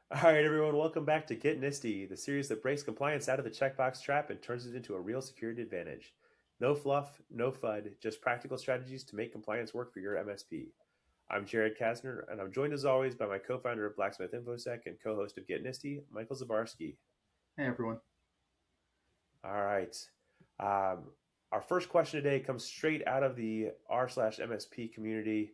All right, everyone, welcome back to Get NIST-y, the series that breaks compliance out of the checkbox trap and turns it into a real security advantage. No fluff, no FUD, just practical strategies to make compliance work for your MSP. I'm Jared Kasner, and I'm joined as always by my co-founder of Blacksmith InfoSec and co-host of Get NIST-y, Michael Zabarski. Hey everyone. All right. Um, our first question today comes straight out of the r/MSP community.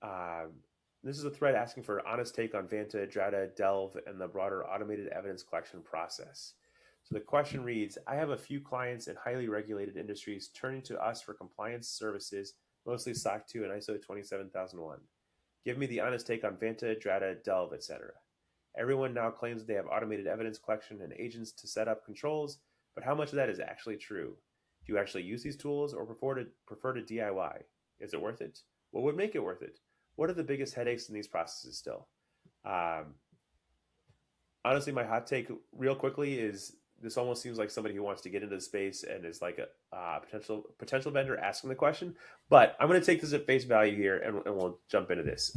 Um, this is a thread asking for an honest take on Vanta, Drata, Delve, and the broader automated evidence collection process. So the question reads, I have a few clients in highly regulated industries turning to us for compliance services, mostly SOC 2 and ISO 27001. Give me the honest take on Vanta, Drata, Delve, etc. Everyone now claims they have automated evidence collection and agents to set up controls, but how much of that is actually true? Do you actually use these tools or prefer to DIY? Is it worth it? What would make it worth it? What are the biggest headaches in these processes still? Um, Honestly, my hot take, real quickly, is this almost seems like somebody who wants to get into the space and is like a potential vendor asking the question. But I'm going to take this at face value here, and we'll jump into this.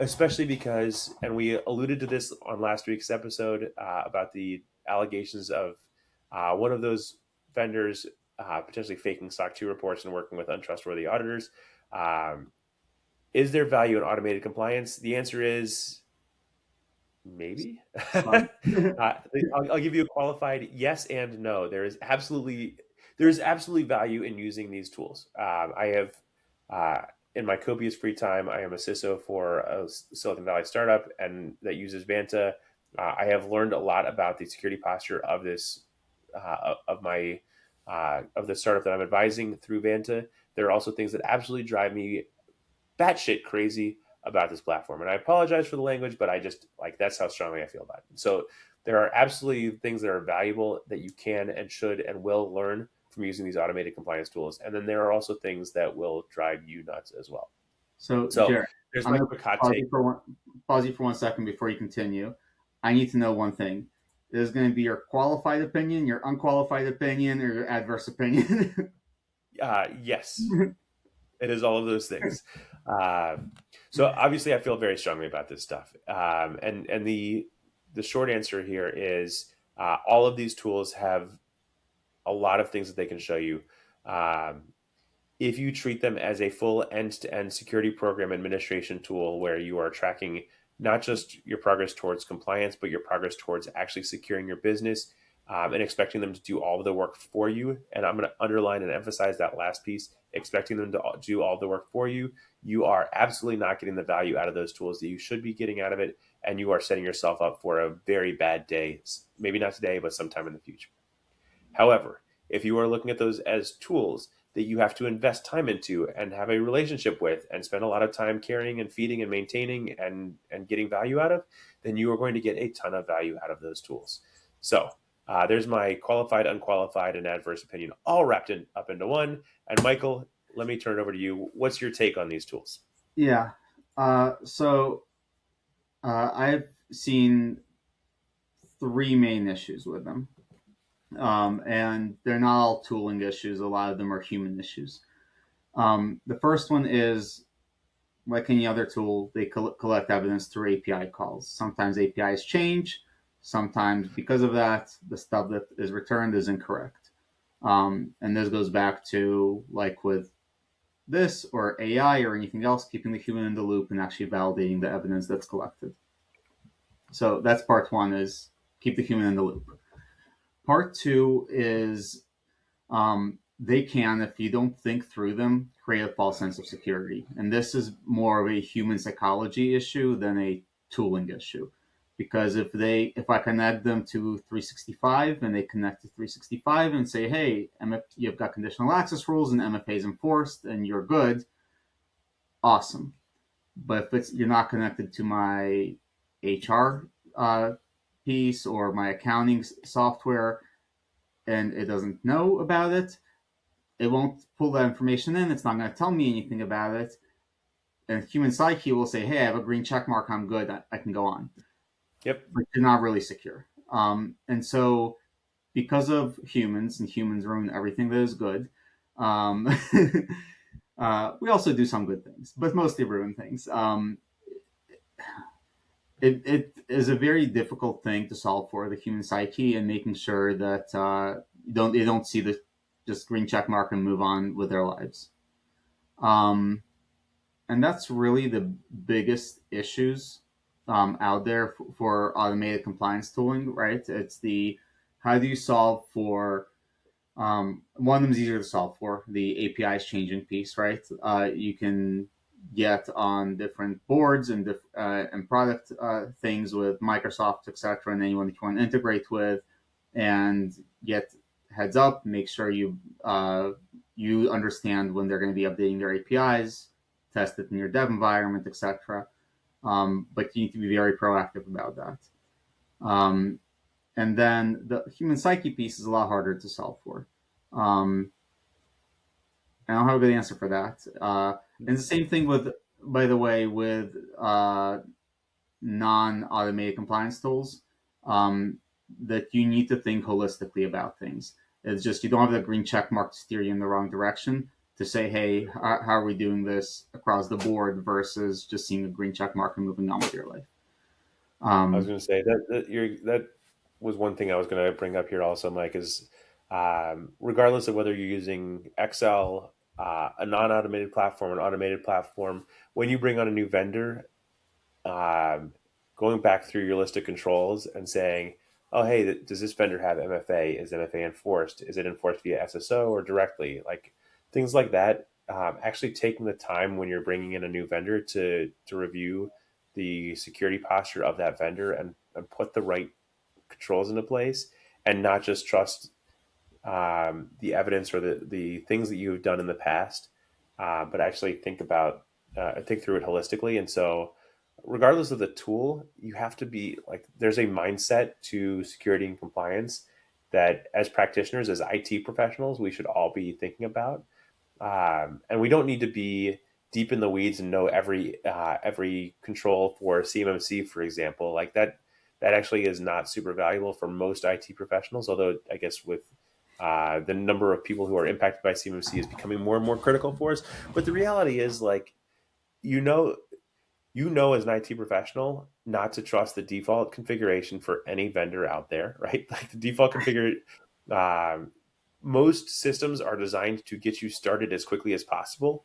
Especially because, and we alluded to this on last week's episode about the allegations of one of those vendors potentially faking SOC 2 reports and working with untrustworthy auditors. Um, is there value in automated compliance? The answer is maybe. Some. I'll give you a qualified yes and no. There is absolutely value in using these tools. I have in my copious free time, I am a CISO for a Silicon Valley startup and that uses Vanta. I have learned a lot about the security posture of this of the startup that I'm advising through Vanta. There are also things that absolutely drive me batshit crazy about this platform. And I apologize for the language, but I just like that's how strongly I feel about it. So there are absolutely things that are valuable that you can and should and will learn from using these automated compliance tools. And then there are also things that will drive you nuts as well. So So Jared, there's I'm my gonna quick hot pause take. you for one pause you for 1 second before you continue. I need to know one thing. Is going to be your qualified opinion, your unqualified opinion, or your adverse opinion? Yes, it is all of those things. So obviously, I feel very strongly about this stuff. And the short answer here is all of these tools have a lot of things that they can show you. Um, if you treat them as a full end-to-end security program administration tool where you are tracking not just your progress towards compliance, but your progress towards actually securing your business and expecting them to do all of the work for you. And I'm going to underline and emphasize that last piece, expecting them to do all the work for you. You are absolutely not getting the value out of those tools that you should be getting out of it. And you are setting yourself up for a very bad day, maybe not today, but sometime in the future. However, if you are looking at those as tools that you have to invest time into and have a relationship with and spend a lot of time carrying and feeding and maintaining and getting value out of, then you are going to get a ton of value out of those tools. So there's my qualified, unqualified, and adverse opinion all wrapped up into one. And Michael, let me turn it over to you. What's your take on these tools? Yeah. I've seen three main issues with them, and they're not all tooling issues. A lot of them are human issues. The first one is like any other tool, they collect evidence through API calls. Sometimes APIs change. Sometimes, because of that, the stuff that is returned is incorrect. And this goes back to like with this or AI or anything else, keeping the human in the loop and actually validating the evidence that's collected. So that's part one, is keep the human in the loop. Part two is they can, if you don't think through them, create a false sense of security. And this is more of a human psychology issue than a tooling issue. Because if I connect them to 365 and they connect to 365 and say, hey, you've got conditional access rules and MFA is enforced and you're good, awesome. But if you're not connected to my HR piece or my accounting software and it doesn't know about it, it won't pull that information in. It's not going to tell me anything about it. And human psyche will say, hey, I have a green check mark. I'm good. I can go on. Yep. But you're not really secure. And so because of humans, and humans ruin everything that is good, um, we also do some good things, but mostly ruin things. it is a very difficult thing to solve for the human psyche, and making sure that they don't see the just green check mark and move on with their lives. Um, and that's really the biggest issues out there for automated compliance tooling, right? It's the how do you solve for one of them is easier to solve for the APIs changing piece, right? You can get on different boards and product things with Microsoft, etc., and anyone that you want to integrate with, and get heads up. Make sure you understand when they're going to be updating their APIs, test it in your dev environment, etc. But you need to be very proactive about that. Um, and then the human psyche piece is a lot harder to solve for. Um, I don't have a good answer for that. And the same thing with, by the way, with non-automated compliance tools, um, that you need to think holistically about things. It's just you don't have the green check mark to steer you in the wrong direction to say, hey, how are we doing this across the board versus just seeing a green check mark and moving on with your life. I was Um, going to say that was one thing I was going to bring up here also, Mike, is regardless of whether you're using Excel, a non-automated platform, an automated platform, when you bring on a new vendor, um, going back through your list of controls and saying, oh, hey, does this vendor have MFA? Is MFA enforced? Is it enforced via SSO or directly? Like things like that. Actually taking the time when you're bringing in a new vendor to review the security posture of that vendor and put the right controls into place and not just trust the evidence or the things that you've done in the past, but actually think through it holistically. And so, regardless of the tool, you have to be like there's a mindset to security and compliance that as practitioners, as IT professionals, we should all be thinking about. And we don't need to be deep in the weeds and know every control for CMMC, for example. Like that actually is not super valuable for most IT professionals. Although I guess with the number of people who are impacted by CMMC is becoming more and more critical for us. But the reality is, like you know, as an IT professional not to trust the default configuration for any vendor out there, right? Like the default configure. Um, Most systems are designed to get you started as quickly as possible,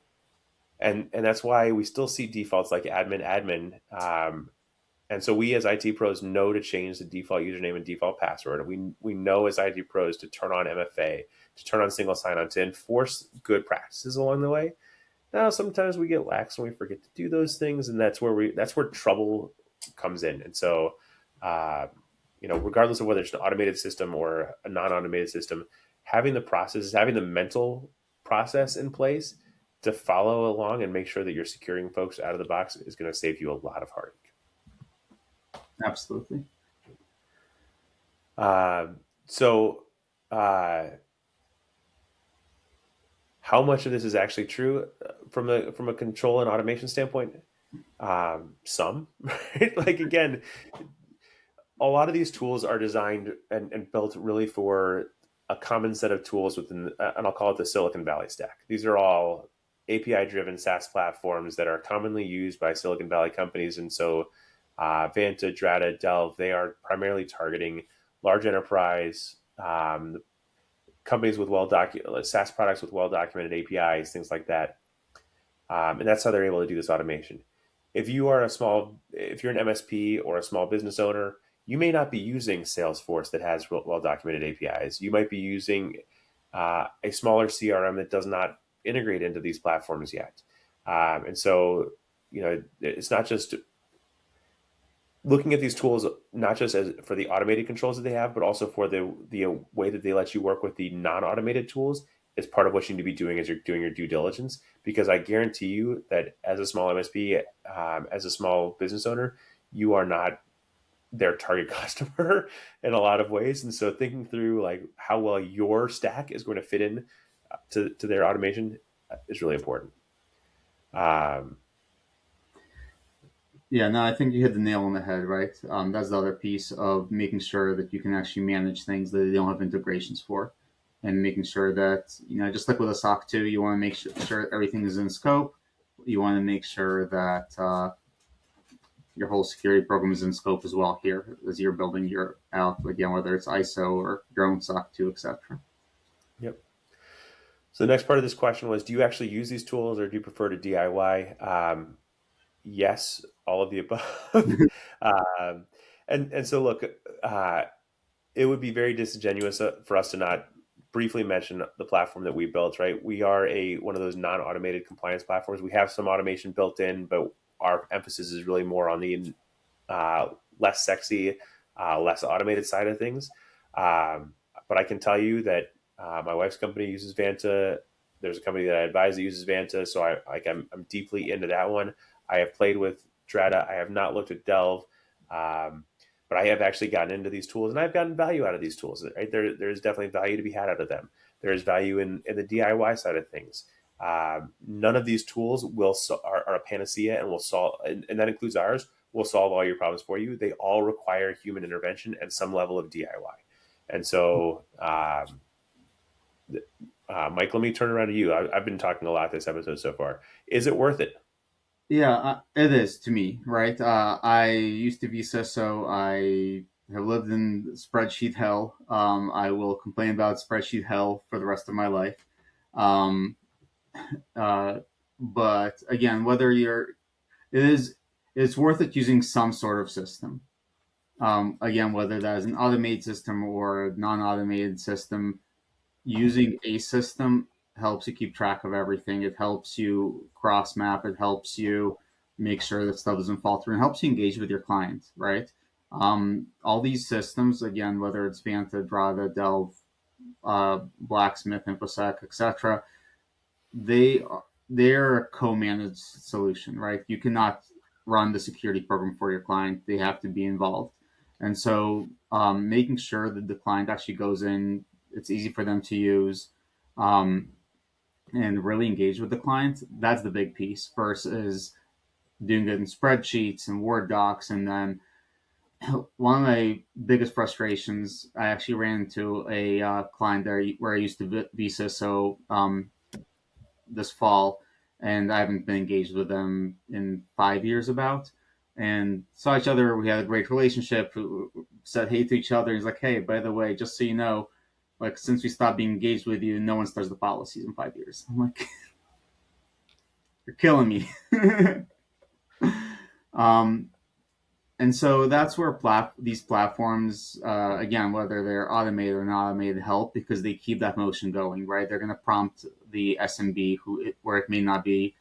and that's why we still see defaults like admin. And so we as IT pros know to change the default username and default password. We know as IT pros to turn on MFA, to turn on single sign-on, to enforce good practices along the way. Now sometimes we get lax and we forget to do those things, and that's where trouble comes in. And so, uh, regardless of whether it's an automated system or a non-automated system, having the process, having the mental process in place to follow along and make sure that you're securing folks out of the box is going to save you a lot of heartache. Absolutely. Uh, so, uh, how much of this is actually true from a control and automation standpoint? Some, right? Like again, a lot of these tools are designed and built really for a common set of tools within, and I'll call it the Silicon Valley stack. These are all API-driven SaaS platforms that are commonly used by Silicon Valley companies, and so Vanta, Drata, Delve, they are primarily targeting large enterprise companies with SaaS products with well-documented APIs, things like that, and that's how they're able to do this automation. If you're an MSP or a small business owner, you may not be using Salesforce that has well-documented APIs. You might be using a smaller CRM that does not integrate into these platforms yet. And so, it's not just looking at these tools, not just as for the automated controls that they have, but also for the way that they let you work with the non-automated tools is part of what you need to be doing as you're doing your due diligence. Because I guarantee you that as a small MSP, as a small business owner, you are not their target customer in a lot of ways. And so thinking through like how well your stack is going to fit in to their automation is really important. Um, Yeah, no, I think you hit the nail on the head, right? That's the other piece of making sure that you can actually manage things that they don't have integrations for, and making sure that just like with a SOC 2, you want to make sure everything is in scope. You want to make sure that your whole security program is in scope as well here as you're building your out, again, whether it's ISO or your own SOC 2, etc. Yep. So the next part of this question was, do you actually use these tools or do you prefer to DIY? Yes, all of the above. um, and so look, uh, it would be very disingenuous for us to not briefly mention the platform that we built, right? We are one of those non-automated compliance platforms. We have some automation built in, but our emphasis is really more on the uh, less sexy, less automated side of things. But I can tell you that my wife's company uses Vanta. There's a company that I advise that uses Vanta, so I'm deeply into that one. I have played with Drata. I have not looked at Delve, but I have actually gotten into these tools, and I've gotten value out of these tools. Right there's definitely value to be had out of them. There is value in the DIY side of things. None of these tools are a panacea and will solve, and that includes ours, will solve all your problems for you. They all require human intervention and some level of DIY. And so, Mike, let me turn around to you. I've been talking a lot this episode so far. Is it worth it? Yeah, it is to me, right? I used to be CISO. I have lived in spreadsheet hell. I will complain about spreadsheet hell for the rest of my life. Um, uh, but again, it is, it's worth it using some sort of system. Again, whether that is an automated system or a non-automated system, using a system helps you keep track of everything. It helps you cross map. It helps you make sure that stuff doesn't fall through, and helps you engage with your clients, right? All these systems, again, whether it's Vanta, Drata, Delve, Blacksmith, InfoSec, etc., they they're a co-managed solution, right? You cannot run the security program for your client; they have to be involved, and so making sure that the client actually goes in, it's easy for them to use, um, and really engage with the client. That's the big piece. Versus doing it in spreadsheets and Word docs, and then one of my biggest frustrations, I actually ran into a client there where I used to be CISO this fall, and I haven't been engaged with them in 5 years about. And saw each other. We had a great relationship. Said hey to each other. He's like, "Hey, by the way, just so you know, like since we stopped being engaged with you, no one starts the policies in 5 years." I'm like, "You're killing me." um, and so that's where these platforms, again, whether they're automated or not automated, help because they keep that motion going, right? They're going to prompt the SMB where it may not be,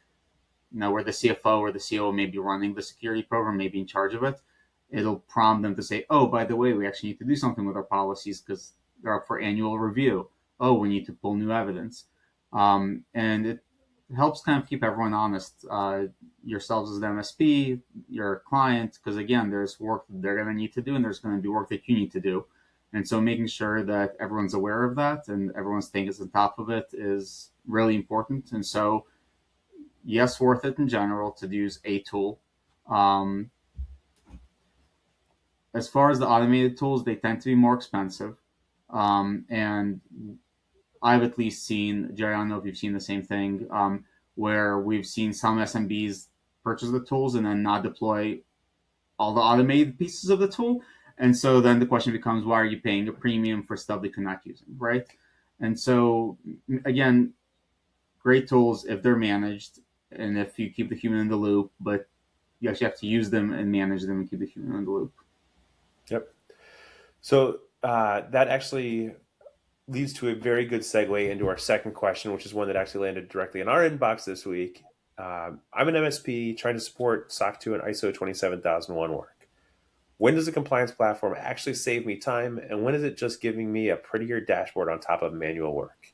where the CFO or the COO may be running the security program, may be in charge of it. It'll prompt them to say, "Oh, by the way, we actually need to do something with our policies because they're up for annual review. Oh, we need to pull new evidence." And it helps kind of keep everyone honest, yourselves as the MSP, your client, because again, there's work that they're going to need to do and there's going to be work that you need to do. And so making sure that everyone's aware of that and everyone's staying on top of it is really important. And so, yes, worth it in general to use a tool. Um, as far as the automated tools, they tend to be more expensive. And I've at least seen, Jerry, I don't know if you've seen the same thing, where we've seen some SMBs purchase the tools and then not deploy all the automated pieces of the tool. And so then the question becomes, why are you paying a premium for stuff that you're not using, right? And so, again, great tools if they're managed and if you keep the human in the loop, but you actually have to use them and manage them and keep the human in the loop. Yep. So that actually leads to a very good segue into our second question, which is one that actually landed directly in our inbox this week. I'm an MSP trying to support SOC 2 and ISO 27001 work. When does a compliance platform actually save me time, and when is it just giving me a prettier dashboard on top of manual work?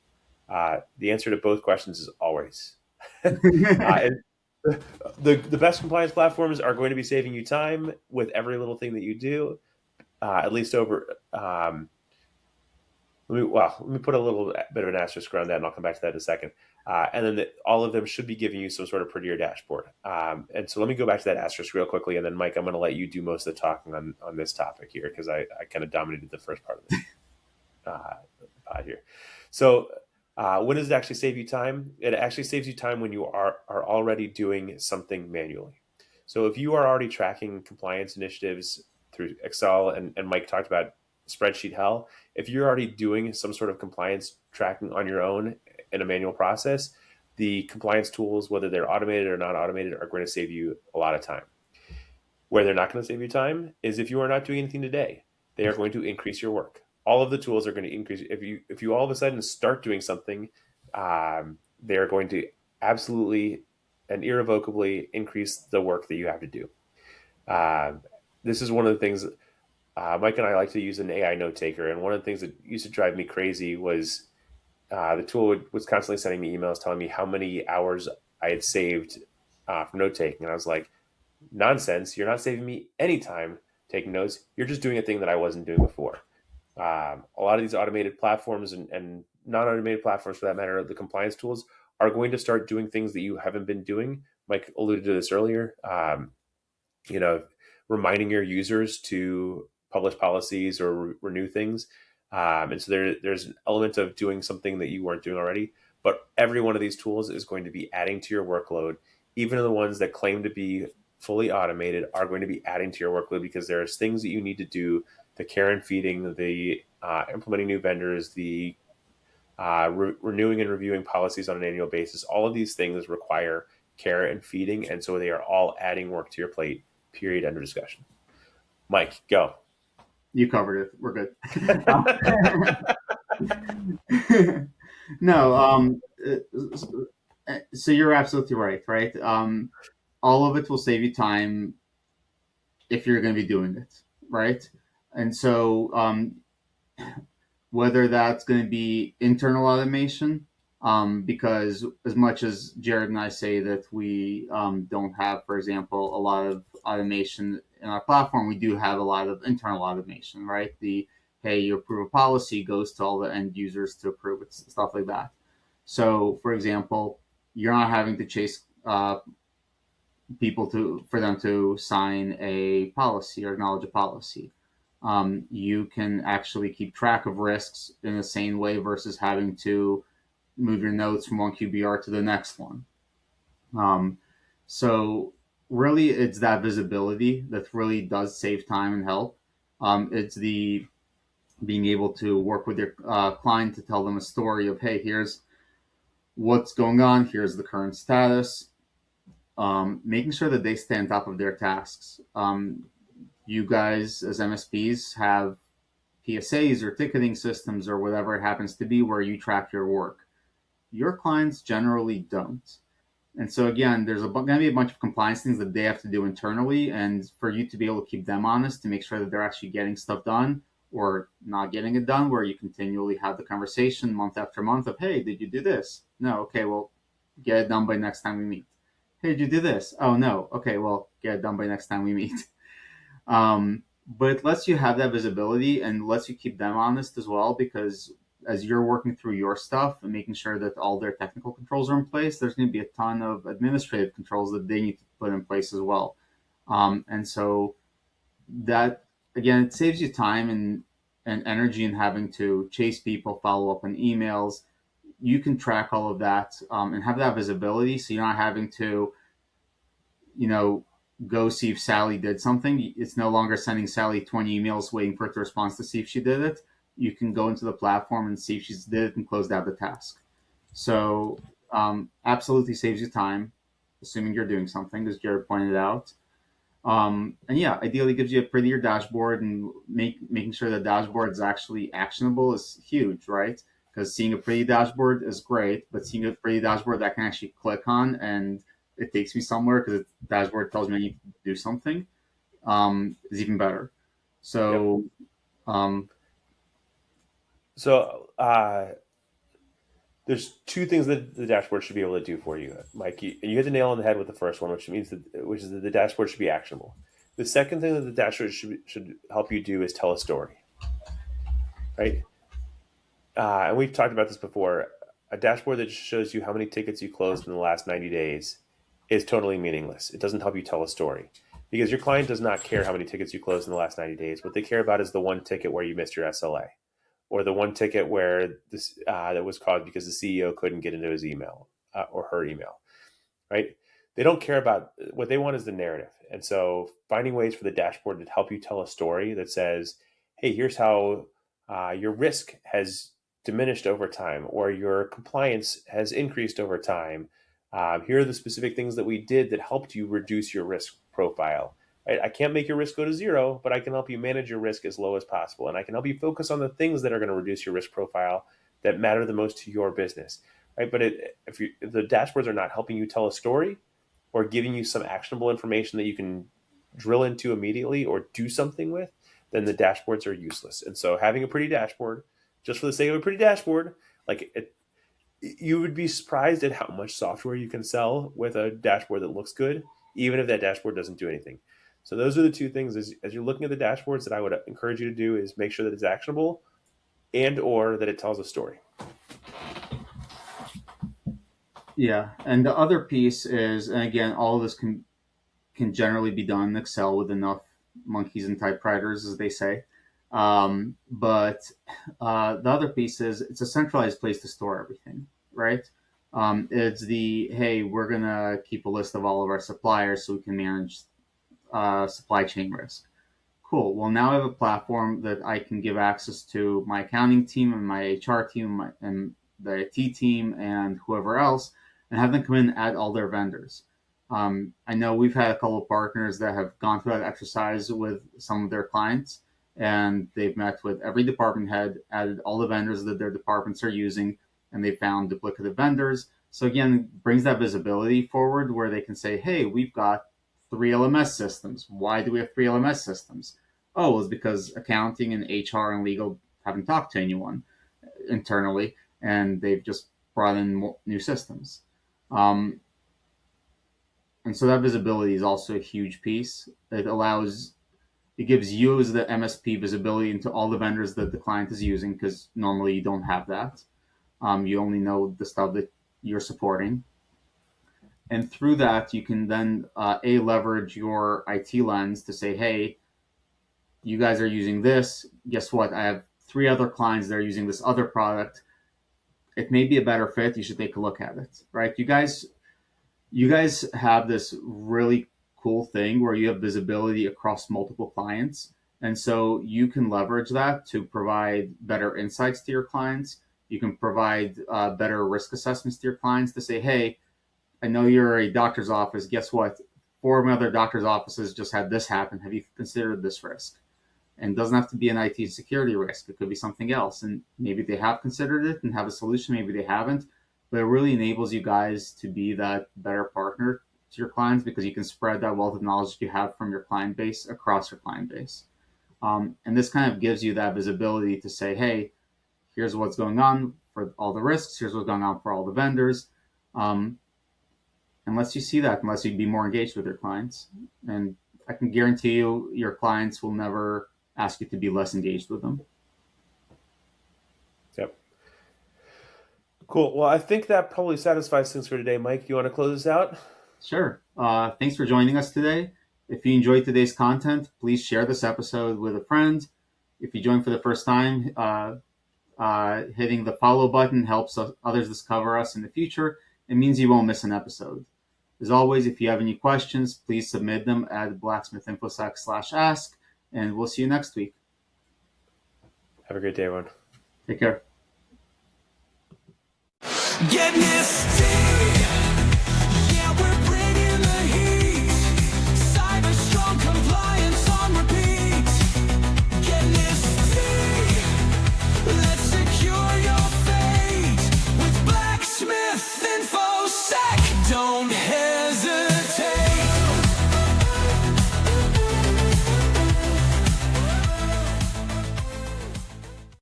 The answer to both questions is always. And the best compliance platforms are going to be saving you time with every little thing that you do, at least over. Let me put a little bit of an asterisk around that, and I'll come back to that in a second. And then all of them should be giving you some sort of prettier dashboard. And so let me go back to that asterisk real quickly, and then Mike, I'm going to let you do most of the talking on this topic here because I kind of dominated the first part of this here. So when does it actually save you time? It actually saves you time when you are already doing something manually. So if you are already tracking compliance initiatives through Excel, and Mike talked about spreadsheet hell, if you're already doing some sort of compliance tracking on your own in a manual process, the compliance tools, whether they're automated or not automated, are going to save you a lot of time. Where they're not going to save you time is if you are not doing anything today. They are going to increase your work. All of the tools are going to increase. If you all of a sudden start doing something, they are going to absolutely and irrevocably increase the work that you have to do. Um, this is one of the things Mike and I like to use an AI note taker, and one of the things that used to drive me crazy was the tool was constantly sending me emails telling me how many hours I had saved from note taking, and I was like, nonsense. You're not saving me any time taking notes. You're just doing a thing that I wasn't doing before. A lot of these automated platforms and non-automated platforms, for that matter, the compliance tools are going to start doing things that you haven't been doing. Mike alluded to this earlier. You know, reminding your users to publish policies or renew things. And so there's an element of doing something that you weren't doing already. But every one of these tools is going to be adding to your workload. Even the ones that claim to be fully automated are going to be adding to your workload because there's things that you need to do: the care and feeding, the implementing new vendors, the renewing and reviewing policies on an annual basis. All of these things require care and feeding, and so they are all adding work to your plate. Period. End of discussion. Mike, go. You covered it. We're good. No, so you're absolutely right, right? All of it will save you time if you're going to be doing it, right? And so, whether that's going to be internal automation, because as much as Jared and I say that we don't have, for example, a lot of automation in our platform, we do have a lot of internal automation, right? The hey, you approve a policy goes to all the end users to approve it, stuff like that. So, for example, you're not having to chase people for them to sign a policy or acknowledge a policy. You can actually keep track of risks in a sane way versus having to move your notes from one QBR to the next one. So really, it's that visibility that really does save time and help. It's the being able to work with your client to tell them a story of, hey, here's what's going on, here's the current status, making sure that they stay on top of their tasks. You guys, as MSPs, have PSAs or ticketing systems or whatever it happens to be where you track your work. Your clients generally don't. And so again, there's going to be a bunch of compliance things that they have to do internally, and for you to be able to keep them honest to make sure that they're actually getting stuff done or not getting it done, where you continually have the conversation month after month of, hey, did you do this? No. Okay, well, get it done by next time we meet. Hey, did you do this? Oh, no. Okay, well, get it done by next time we meet. But it lets you have that visibility and lets you keep them honest as well, because as you're working through your stuff and making sure that all their technical controls are in place, there's going to be a ton of administrative controls that they need to put in place as well. And so that, again, it saves you time and energy in having to chase people, follow up on emails. You can track all of that and have that visibility, so you're not having to, go see if Sally did something. It's no longer sending Sally 20 emails waiting for it to respond to see if she did it. You can go into the platform and see if she's did it and closed out the task. So absolutely saves you time, assuming you're doing something, as Jared pointed out. And yeah, ideally gives you a prettier dashboard, and making sure the dashboard is actually actionable is huge, right? Because seeing a pretty dashboard is great, but seeing a pretty dashboard that I can actually click on and it takes me somewhere because the dashboard tells me I need to do something is even better. So, yep. There's two things that the dashboard should be able to do for you, Mike. You hit the nail on the head with the first one, which is that the dashboard should be actionable. The second thing that the dashboard should help you do is tell a story, right? And we've talked about this before. A dashboard that shows you how many tickets you closed in the last 90 days is totally meaningless. It doesn't help you tell a story because your client does not care how many tickets you closed in the last 90 days. What they care about is the one ticket where you missed your SLA, or the one ticket where that was caused because the CEO couldn't get into his email or her email, right? they don't care about what they want is the narrative. And so finding ways for the dashboard to help you tell a story that says, hey, here's how your risk has diminished over time, or your compliance has increased over time. Here are the specific things that we did that helped you reduce your risk profile. Right? I can't make your risk go to zero, but I can help you manage your risk as low as possible. And I can help you focus on the things that are going to reduce your risk profile that matter the most to your business. Right? But if the dashboards are not helping you tell a story or giving you some actionable information that you can drill into immediately or do something with, then the dashboards are useless. And so having a pretty dashboard, just for the sake of a pretty dashboard, like you would be surprised at how much software you can sell with a dashboard that looks good, even if that dashboard doesn't do anything. So those are the two things as you're looking at the dashboards that I would encourage you to do is make sure that it's actionable and or that it tells a story. Yeah, and the other piece is, and again, all of this can generally be done in Excel with enough monkeys and typewriters, as they say. But the other piece is it's a centralized place to store everything, right? It's hey, we're gonna keep a list of all of our suppliers so we can manage supply chain risk. Cool. Well, now I have a platform that I can give access to my accounting team and my HR team and the IT team and whoever else, and have them come in and add all their vendors. I know we've had a couple of partners that have gone through that exercise with some of their clients, and they've met with every department head, added all the vendors that their departments are using, and they found duplicative vendors. So again, brings that visibility forward where they can say, hey, we've got 3 LMS systems. Why do we have 3 LMS systems? Oh, it's because accounting and HR and legal haven't talked to anyone internally, and they've just brought in new systems. And so that visibility is also a huge piece. It gives you as the MSP visibility into all the vendors that the client is using, because normally you don't have that. You only know the stuff that you're supporting. And through that, you can then leverage your IT lens to say, hey, you guys are using this. Guess what? I have 3 other clients that are using this other product. It may be a better fit. You should take a look at it, right? You guys have this really cool thing where you have visibility across multiple clients. And so you can leverage that to provide better insights to your clients. You can provide better risk assessments to your clients to say, hey, I know you're a doctor's office. Guess what? 4 of my other doctor's offices just had this happen. Have you considered this risk? And it doesn't have to be an IT security risk. It could be something else. And maybe they have considered it and have a solution. Maybe they haven't. But it really enables you guys to be that better partner to your clients, because you can spread that wealth of knowledge that you have from your client base across your client base. And this kind of gives you that visibility to say, hey, here's what's going on for all the risks. Here's what's going on for all the vendors. And lets you see that, and lets you be more engaged with your clients. And I can guarantee you your clients will never ask you to be less engaged with them. Yep. Cool. Well, I think that probably satisfies things for today. Mike, you want to close this out? Sure. Thanks for joining us today. If you enjoyed today's content, please share this episode with a friend. If you joined for the first time, hitting the follow button helps others discover us in the future. It means you won't miss an episode. As always, if you have any questions, please submit them at blacksmithinfosec/ask, and we'll see you next week. Have a great day, everyone. Take care. Get NIST-y.